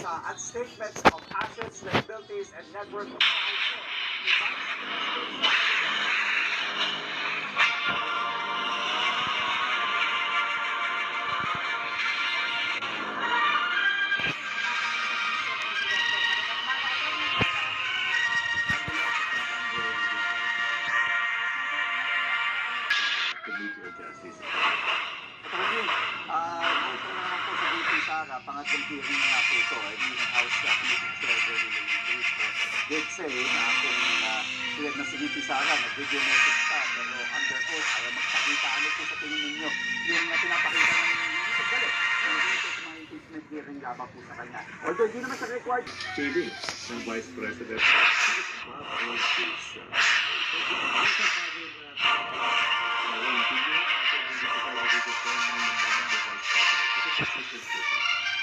at statements of assets, liabilities, and network of Ito na naman po sa VP Sara, pangatlong hearing na nga po ito. Yung House Committee Chair did say na kung tulad na si VP Sara, nag-video message pa, pero under oath, ayaw magpakita. Ano po sa tingin ninyo? Yung pinapakita ng hindi galit. Kung dito sa mga impeachment hearing laban po sa kanya. Although hindi naman siya required. Feeling ng Vice President.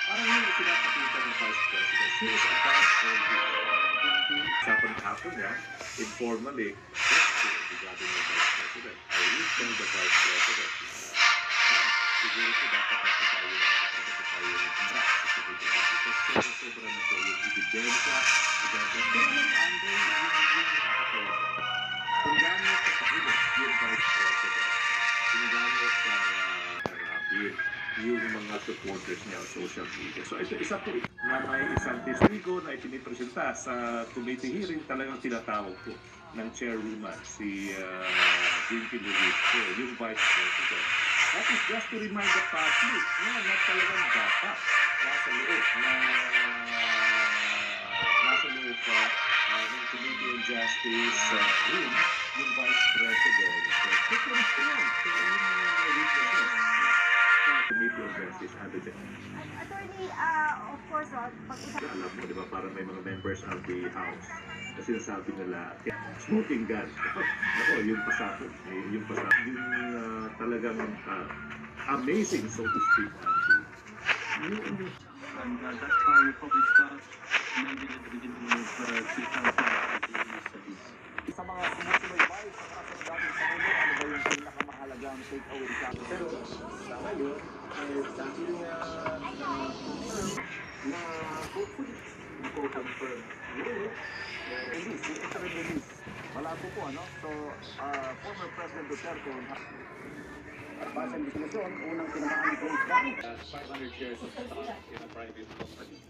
Parang yung pinapakita ng Vice President, he is above all this. Usapan hapon niya, informally, regarding the Vice President. I will tell the Vice President, siguro ko dapat tayo ng kasi sobra na po yung ebidensya, pero under kung gano'n sa pahilot yung Vice President, kung gano'n sa yung mga supporters niya sa social media. So ito isa po na may isang testigo na ipinipresenta sa committee hearing, talagang tinatawag po ng chairwoman, si Jinky Luis, yung Vice President. That is just to remind the public na talagang dapat nasa loob ng Committee on Justice room yung Vice President. Different yan. So yung witnesses. Committee on Justice, Attorney, of course, pag-usap. Alam mo, di ba, parang may mga members of the House na sinasabi nila, smoking gun. Ako, yung pasakot. Yung talagang amazing, so to speak. And that's why we probably start maybe at the beginning of 2018 Sa mga sumusubaybay sa kaso dating sa ulo, ano ba yung pinakamahalagang take-away sa akin? Pero sa ngayon, dahil na hopefully, confirm release, yung interim release. Malabo po, ano? So, former President Duterte at base ang diskusyon, unang tinamaan ni James Bond. 500 shares of stock in a private company.